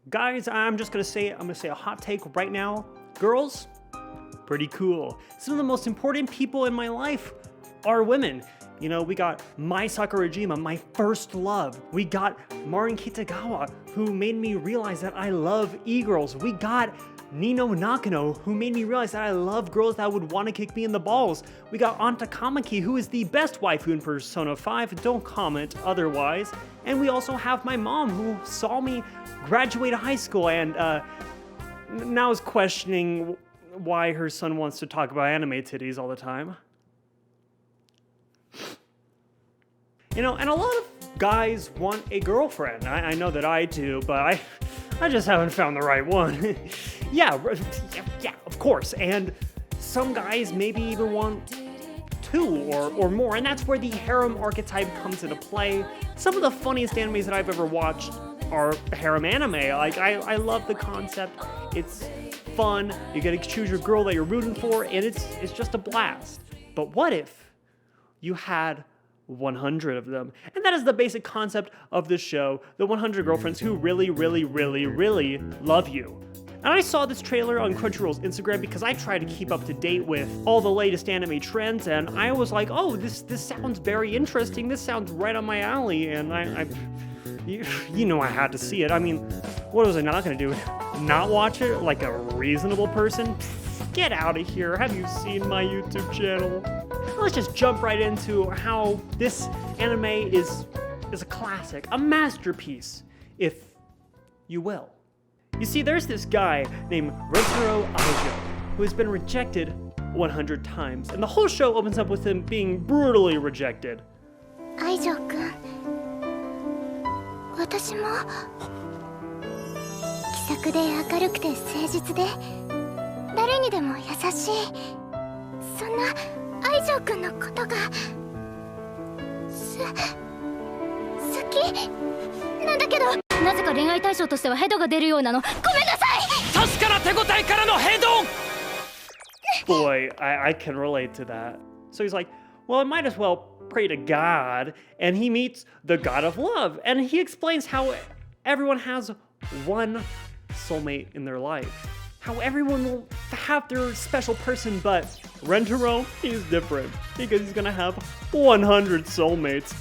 Guys, I'm gonna say a hot take right now. Girls, pretty cool. Some of the most important people in my life are women. You know, we got Mai Sakurajima, my first love. We got Marin Kitagawa, who made me realize that I love e-girls. We got Nino Nakano, who made me realize that I love girls that would want to kick me in the balls. We got Anta Kamaki, who is the best waifu in Persona 5, don't comment otherwise. And we also have my mom, who saw me graduate high school and now is questioning why her son wants to talk about anime titties all the time. You know, and a lot of guys want a girlfriend. I know that I do, but I just haven't found the right one. yeah, of course. And some guys maybe even want two or more, and that's where the harem archetype comes into play. Some of the funniest animes that I've ever watched are harem anime. Like, I love the concept. It's fun. You get to choose your girl that you're rooting for, and it's just a blast. But what if you had 100 of them? And that is the basic concept of this show, the 100 girlfriends who really, really, really, really love you. And I saw this trailer on Crunchyroll's Instagram because I try to keep up to date with all the latest anime trends, and I was like, oh, this sounds very interesting, this sounds right on my alley, and you know I had to see it. I mean, what was I not gonna do? Not watch it like a reasonable person? Get out of here, have you seen my YouTube channel? Let's just jump right into how this anime is a classic, a masterpiece, if you will. You see, there's this guy named Rentaro Aijo who has been rejected 100 times, and the whole show opens up with him being brutally rejected. Aijo-kun, 私も気さくで明るくて誠実で誰にでも優しいそんな愛情くんのことが好きなんだけどなぜか恋愛対象としてはヘドが出るようなのごめんなさい確かな手応えからのヘド Boy, I can relate to that. So he's like, well, I might as well pray to God, and he meets the God of Love, and he explains how everyone has one soulmate in their life. How everyone will have their special person, but Rentaro, he's different because he's gonna have 100 soulmates.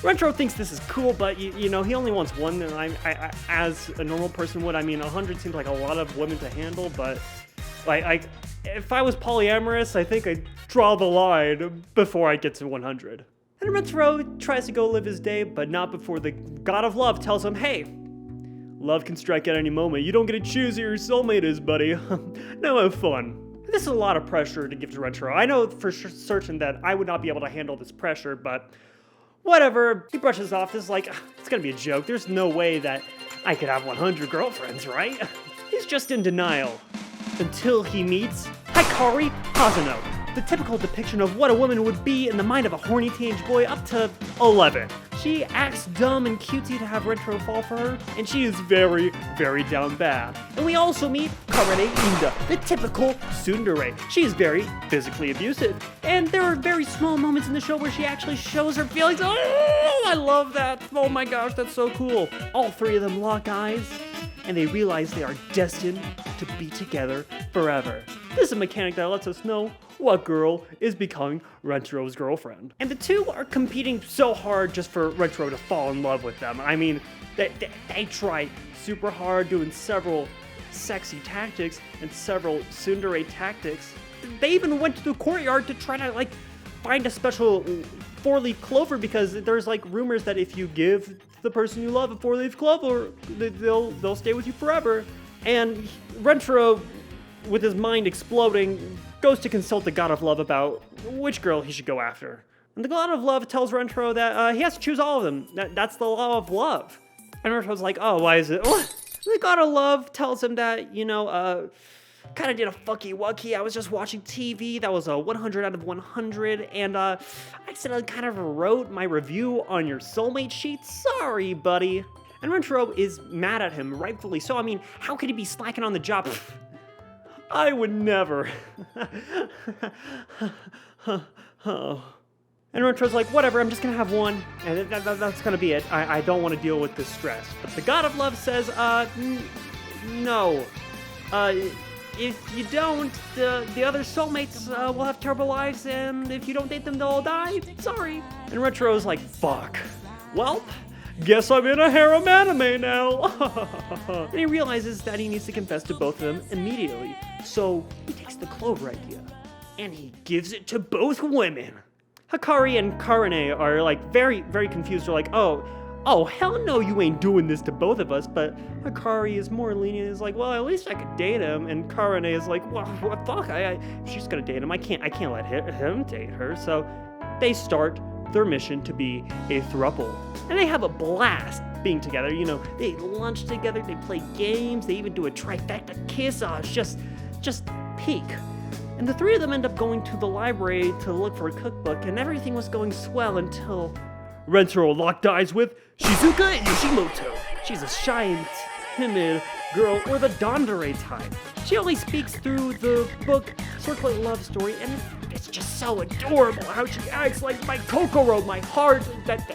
Rentaro thinks this is cool, but you know, he only wants one, and I as a normal person would. I mean, 100 seems like a lot of women to handle, but like if I was polyamorous, I think I'd draw the line before I get to 100. And Rentaro tries to go live his day, but not before the God of Love tells him, hey, love can strike at any moment. You don't get to choose who your soulmate is, buddy. Now have fun. This is a lot of pressure to give to Rentaro. I know for certain that I would not be able to handle this pressure, but whatever. He brushes off. This is like, it's gonna be a joke. There's no way that I could have 100 girlfriends, right? He's just in denial. Until he meets Hikari Hazuno, the typical depiction of what a woman would be in the mind of a horny teenage boy up to 11. She acts dumb and cutesy to have Rentaro fall for her, and she is very, very down bad. And we also meet Karene Inda, the typical tsundere. She is very physically abusive, and there are very small moments in the show where she actually shows her feelings. Oh, I love that. Oh my gosh, that's so cool. All three of them lock eyes, and they realize they are destined to be together forever. This is a mechanic that lets us know what girl is becoming Rentaro's girlfriend. And the two are competing so hard just for Rentaro to fall in love with them. I mean, they try super hard, doing several sexy tactics and several tsundere tactics. They even went to the courtyard to try to like find a special four-leaf clover, because there's like rumors that if you give the person you love a four-leaf clover, they'll stay with you forever. And Rentaro, with his mind exploding, goes to consult the God of Love about which girl he should go after. And the God of Love tells Rentaro that he has to choose all of them. That's the law of love. And Rentro's like, oh, why is it? The God of Love tells him that, you know, kind of did a fucky-wucky. I was just watching TV. That was a 100 out of 100. And I accidentally kind of wrote my review on your soulmate sheet. Sorry, buddy. And Rentaro is mad at him, rightfully so. I mean, how could he be slacking on the job? I would never. Oh. And Rentro's like, whatever, I'm just gonna have one, and that's gonna be it. I don't want to deal with this stress. But the god of love says, no. If you don't, the other soulmates will have terrible lives, and if you don't date them, they'll all die. Sorry. And Rentro's like, fuck. Well, guess I'm in a harem anime now. And he realizes that he needs to confess to both of them immediately. So he takes the clover idea, and he gives it to both women. Hikari and Karane are like very, very confused. They're like, oh, hell no, you ain't doing this to both of us. But Hikari is more lenient. Is like, well, at least I could date him. And Karane is like, well, what fuck? She's gonna date him. I can't let him date her. So they start their mission to be a throuple, and they have a blast being together. You know, they eat lunch together. They play games. They even do a trifecta kiss. It's just peak. And the three of them end up going to the library to look for a cookbook, and everything was going swell until Rentaro locked eyes with Shizuka Yoshimoto. She's a shy and timid girl, or the Dandere type. She only speaks through the book Circlet Love Story, and it's just so adorable how she acts like my Kokoro, my heart. That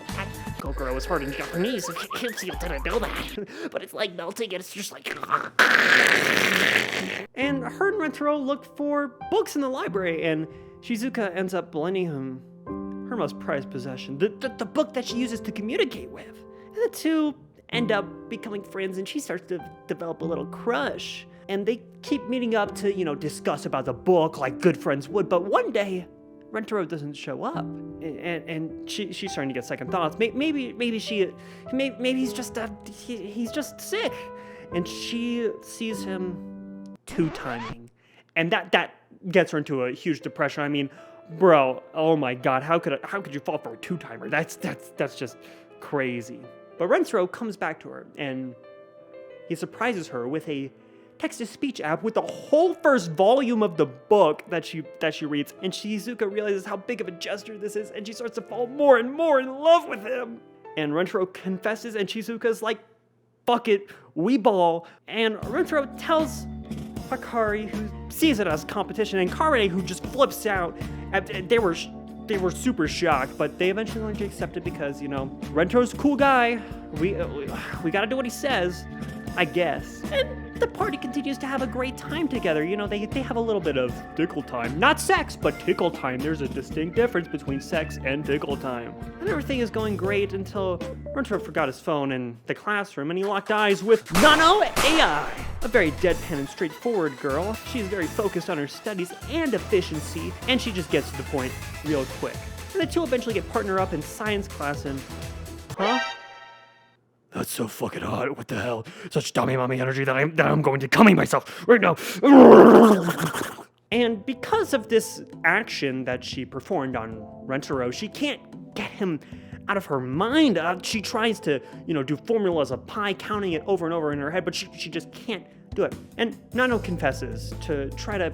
Kokoro is hard in Japanese, so you didn't know that. But it's like melting, and it's just like... And her and Rentaro look for books in the library, and Shizuka ends up lending him her most prized possession, the book that she uses to communicate with. And the two end up becoming friends, and she starts to develop a little crush. And they keep meeting up to, discuss about the book like good friends would. But one day, Rentaro doesn't show up, and she's starting to get second thoughts. Maybe he's just sick, and she sees him two-timing, and that gets her into a huge depression. I mean, bro, oh my god, how could you fall for a two-timer? That's just crazy. But Rentaro comes back to her, and he surprises her with a text-to-speech app with the whole first volume of the book that she reads. And Shizuka realizes how big of a gesture this is, and she starts to fall more and more in love with him. And Rentaro confesses, and Shizuka's like, fuck it, we ball. And Rentaro tells Hikari, who sees it as competition, and Karane, who just flips out. They were super shocked, but they eventually learned to accept it because, Rentro's a cool guy. We gotta do what he says, I guess. And the party continues to have a great time together. They have a little bit of tickle time. Not sex, but tickle time. There's a distinct difference between sex and tickle time. And everything is going great until Rentaro forgot his phone in the classroom, and he locked eyes with Nano AI, a very deadpan and straightforward girl. She's very focused on her studies and efficiency, and she just gets to the point real quick. And the two eventually get partnered up in science class, and... Huh? That's so fucking hot. What the hell? Such dummy mommy energy that I'm going to cummy myself right now. And because of this action that she performed on Rentaro, she can't get him out of her mind. She tries to, do formulas of pi, counting it over and over in her head, but she just can't do it. And Nano confesses to try to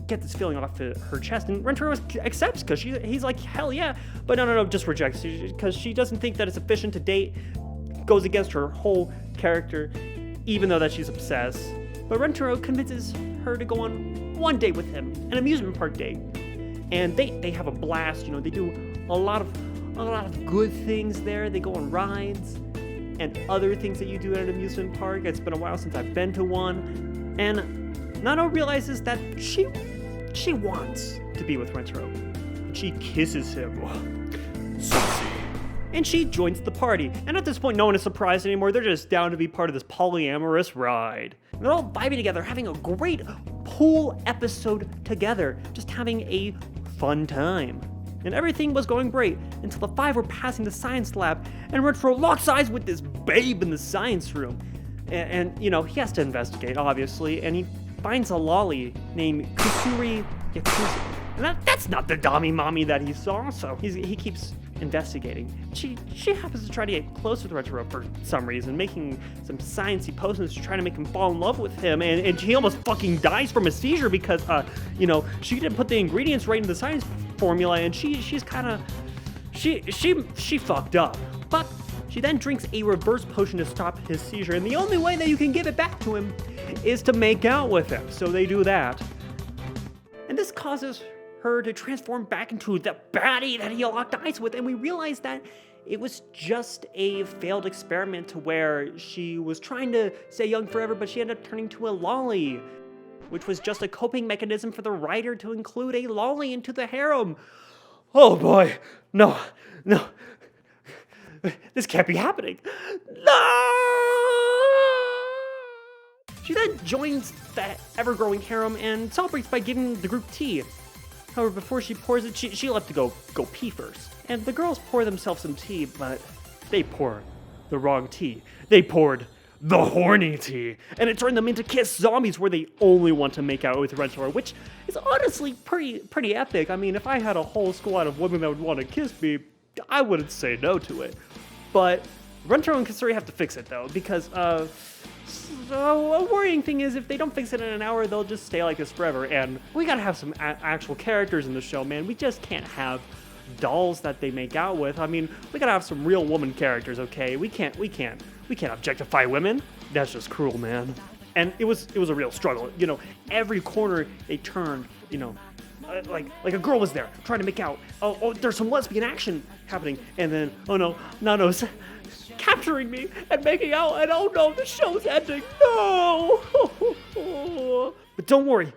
get this feeling off her chest, and Rentaro accepts because he's like, hell yeah. But no, just rejects because she doesn't think that it's efficient to date. Goes against her whole character, even though that she's obsessed. But Rentaro convinces her to go on one date with him, an amusement park date, and they have a blast. They do a lot of good things there. They go on rides and other things that you do at an amusement park. It's been a while since I've been to one, and Nano realizes that she wants to be with Rentaro, and she kisses him. Saucy. And she joins the party. And at this point, no one is surprised anymore. They're just down to be part of this polyamorous ride. And they're all vibing together, having a great pool episode together, just having a fun time. And everything was going great until the five were passing the science lab, and Rentaro locks eyes with this babe in the science room. And he has to investigate, obviously, and he finds a lolly named Kusuri Yakuza. And that's not the dummy mommy that he saw, so he keeps investigating. She happens to try to get close with Rentaro for some reason, making some sciencey potions to try to make him fall in love with him, and he almost fucking dies from a seizure because she didn't put the ingredients right in the science formula, and she's kind of she fucked up. But she then drinks a reverse potion to stop his seizure, and the only way that you can give it back to him is to make out with him. So they do that, and this causes her to transform back into the baddie that he locked eyes with, and we realized that it was just a failed experiment to where she was trying to stay young forever, but she ended up turning to a lolly, which was just a coping mechanism for the writer to include a lolly into the harem. Oh boy, no. This can't be happening. No! She then joins the ever-growing harem and celebrates by giving the group tea. However, before she pours it, she left to go pee first. And the girls pour themselves some tea, but they pour the wrong tea. They poured the horny tea, and it turned them into kiss zombies where they only want to make out with Rentaro, which is honestly pretty epic. I mean, if I had a whole squad of women that would want to kiss me, I wouldn't say no to it. But Rentaro and Kasuri have to fix it though, because so a worrying thing is if they don't fix it in an hour, they'll just stay like this forever. And we gotta have some actual characters in the show, man. We just can't have dolls that they make out with. I mean, we gotta have some real woman characters, okay? We can't objectify women. That's just cruel, man. And it was a real struggle. You know, every corner they turned, you know, like a girl was there trying to make out. Oh, there's some lesbian action happening, and then oh no, Nano's capturing me and making out, and oh no, the show's ending. No. But don't worry,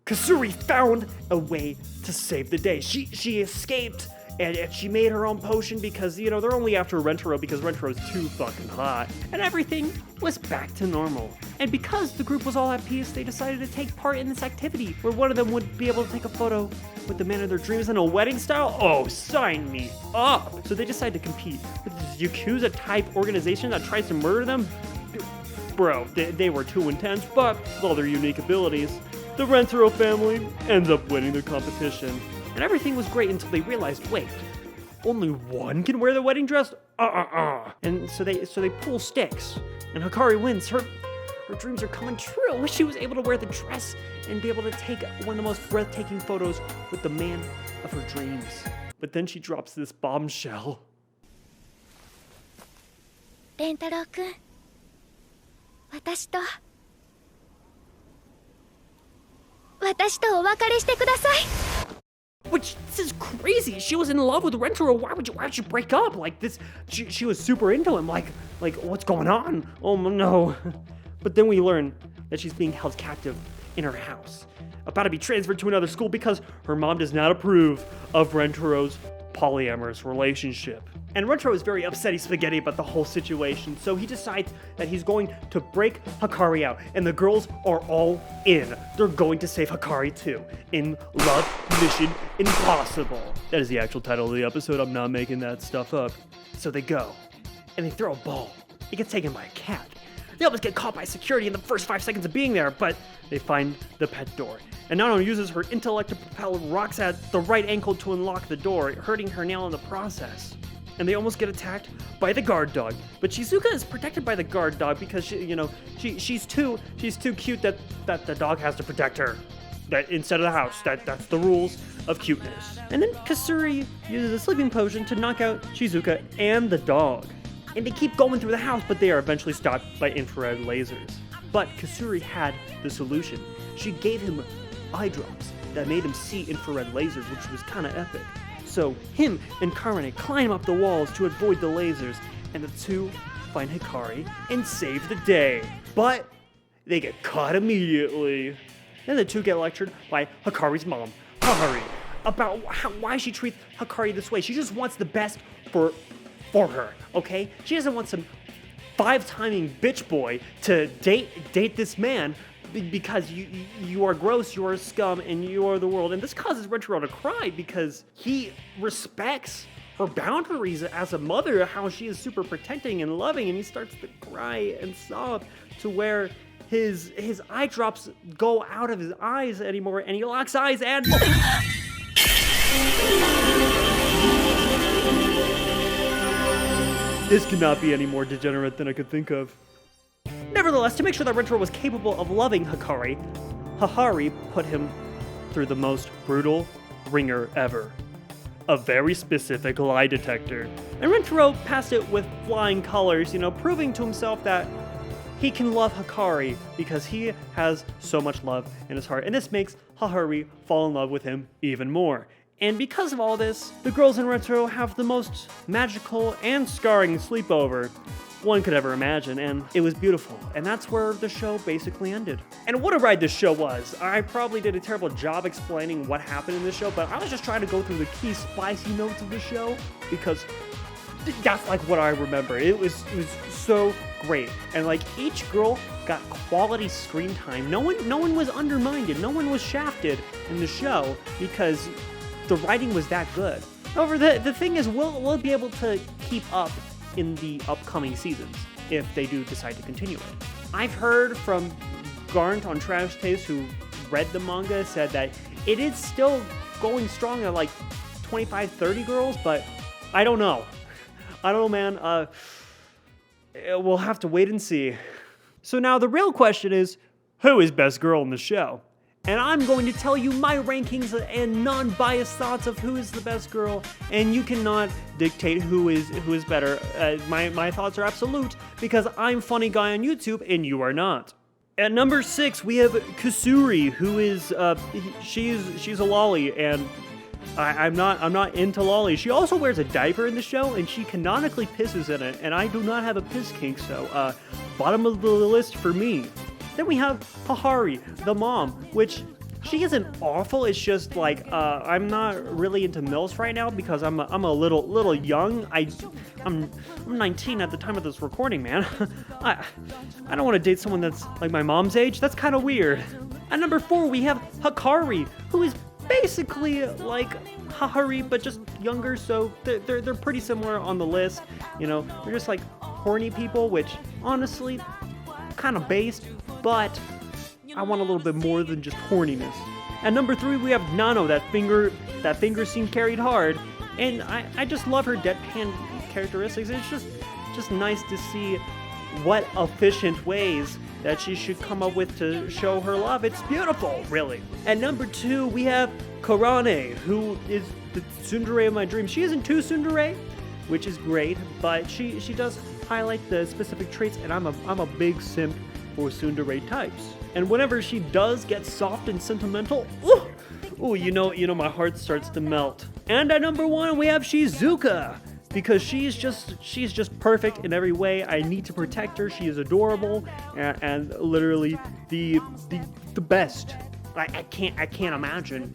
Kasuri found a way to save the day. She escaped, and she made her own potion because, you know, they're only after Rentaro because Rentaro's too fucking hot. And everything was back to normal. And because the group was all at peace, they decided to take part in this activity where one of them would be able to take a photo with the man of their dreams in a wedding style. Oh, sign me up. So they decided to compete with this Yakuza-type organization that tries to murder them. Bro, they were too intense, but with all their unique abilities, the Rentaro family ends up winning the competition. And everything was great until they realized, wait, only one can wear the wedding dress? And so they pull sticks, and Hikari wins. Her dreams are coming true. She was able to wear the dress and be able to take one of the most breathtaking photos with the man of her dreams. But then she drops this bombshell. Rentaro-kun, 私とお別れしてください. Which, this is crazy. She was in love with Rentaro. Why would you break up? Like this, she was super into him. Like what's going on? Oh no. But then we learn that she's being held captive in her house, about to be transferred to another school because her mom does not approve of Rentaro's polyamorous relationship. And Rentaro is very upsetty spaghetti about the whole situation, so he decides that he's going to break Hikari out, and the girls are all in. They're going to save Hikari too, in Love Mission Impossible. That is the actual title of the episode, I'm not making that stuff up. So they go, and they throw a ball. It gets taken by a cat. They almost get caught by security in the first 5 seconds of being there, but they find the pet door. And Nano uses her intellect to propel rocks at the right ankle to unlock the door, hurting her nail in the process. And they almost get attacked by the guard dog. But Shizuka is protected by the guard dog because she's too cute that the dog has to protect her. That instead of the house, that's the rules of cuteness. And then Kasuri uses a sleeping potion to knock out Shizuka and the dog. And they keep going through the house, but they are eventually stopped by infrared lasers. But Kasuri had the solution. She gave him eye drops that made him see infrared lasers, which was kind of epic. So him and Karane climb up the walls to avoid the lasers, and the two find Hikari and save the day. But they get caught immediately. Then the two get lectured by Hikari's mom, Hahari, about why she treats Hikari this way. She just wants the best for her, okay? She doesn't want some 5-timing bitch boy to date this man because you are gross, you are scum, and you are the world. And this causes Rentaro to cry because he respects her boundaries as a mother, how she is super protecting and loving, and he starts to cry and sob to where his eye drops go out of his eyes anymore, and he locks eyes and... This could not be any more degenerate than I could think of. Nevertheless, to make sure that Rentaro was capable of loving Hikari, Hahari put him through the most brutal ringer ever. A very specific lie detector. And Rentaro passed it with flying colors, proving to himself that he can love Hikari because he has so much love in his heart, and this makes Hikari fall in love with him even more. And because of all this, the girls in Retro have the most magical and scarring sleepover one could ever imagine, and it was beautiful. And that's where the show basically ended. And what a ride this show was. I probably did a terrible job explaining what happened in the show, but I was just trying to go through the key spicy notes of the show because that's like what I remember. It was so great. And like each girl got quality screen time. No one was undermined. No one was shafted in the show because the writing was that good. However, the thing is, we'll be able to keep up in the upcoming seasons if they do decide to continue it. I've heard from Garnt on Trash Taste, who read the manga, said that it is still going strong at like 25-30 girls, but I don't know. I don't know, man. We'll have to wait and see. So now the real question is, who is best girl in the show? And I'm going to tell you my rankings and non-biased thoughts of who is the best girl, and you cannot dictate who is better. My thoughts are absolute because I'm Funny Guy on YouTube and you are not. At number 6 we have Kusuri, who is she's a lolly, and I'm not into lollies. She also wears a diaper in the show, and she canonically pisses in it, and I do not have a piss kink, so bottom of the list for me. Then we have Hikari, the mom, which she isn't awful. It's just like I'm not really into MILFs right now because I'm a little young. I'm 19 at the time of this recording, man. I don't want to date someone that's like my mom's age. That's kind of weird. At number 4 we have Hikari, who is basically like Hahari but just younger. So they're pretty similar on the list. You know, they're just like horny people, which honestly kind of based. But I want a little bit more than just horniness. At number 3 we have Nano, that finger scene carried hard, and I just love her deadpan characteristics. It's just nice to see what efficient ways that she should come up with to show her love. It's beautiful, really. At number 2 we have Karane, who is the tsundere of my dreams. She isn't too tsundere, which is great, but she does highlight the specific traits, and I'm a big simp for tsundere types. And whenever she does get soft and sentimental, ooh, you know my heart starts to melt. And at number 1 we have Shizuka, because she's just perfect in every way. I need to protect her. She is adorable and literally the best. I can't imagine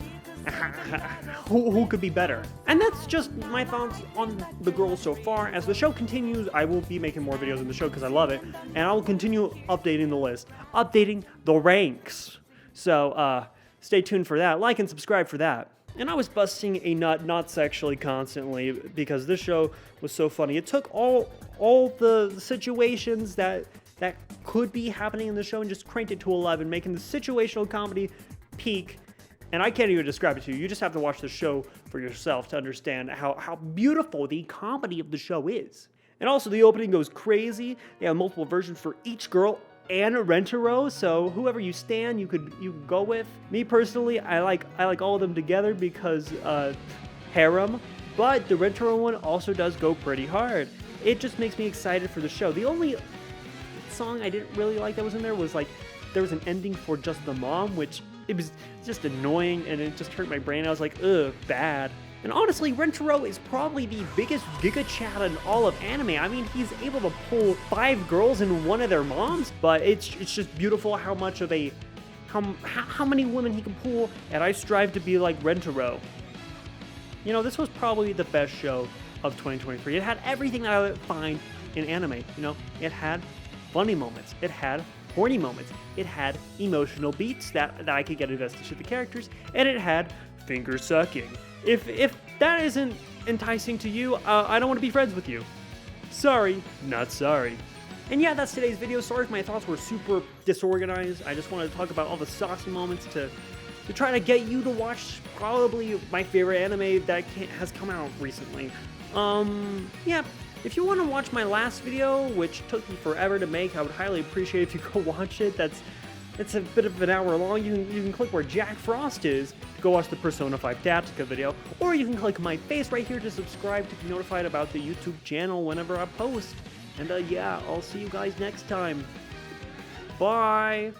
who could be better. And that's just my thoughts on the girls so far. As the show continues, I will be making more videos in the show because I love it, and I will continue updating the list, updating the ranks. So stay tuned for that. Like and subscribe for that. And I was busting a nut, not sexually, constantly because this show was so funny. It took all the situations that could be happening in the show and just cranked it to 11, making the situational comedy peak. And I can't even describe it to you. You just have to watch the show for yourself to understand how beautiful the comedy of the show is. And also, the opening goes crazy. They have multiple versions for each girl and Rentaro, so whoever you stand, you could go with. Me personally, I like all of them together because harem. But the Rentaro one also does go pretty hard. It just makes me excited for the show. The only song I didn't really like that was in there was like there was an ending for just the mom, which it was just annoying and it just hurt my brain. I was like, ugh, bad. And honestly, Rentaro is probably the biggest GigaChad in all of anime. I mean, he's able to pull 5 girls and one of their moms, but it's just beautiful how much of a how many women he can pull, and I strive to be like Rentaro. You know, this was probably the best show of 2023. It had everything that I would find in anime. You know, it had funny moments, it had horny moments, it had emotional beats that I could get invested to the characters, and it had finger sucking. If that isn't enticing to you, I don't want to be friends with you. Sorry, not sorry. And yeah, that's today's video. Sorry if my thoughts were super disorganized. I just wanted to talk about all the saucy moments to try to get you to watch probably my favorite anime that has come out recently. Yeah, if you want to watch my last video, which took me forever to make, I would highly appreciate if you go watch it. It's a bit of an hour long. You can click where Jack Frost is to go watch the Persona 5 Datica video, or you can click my face right here to subscribe to be notified about the YouTube channel whenever I post. And yeah, I'll see you guys next time. Bye.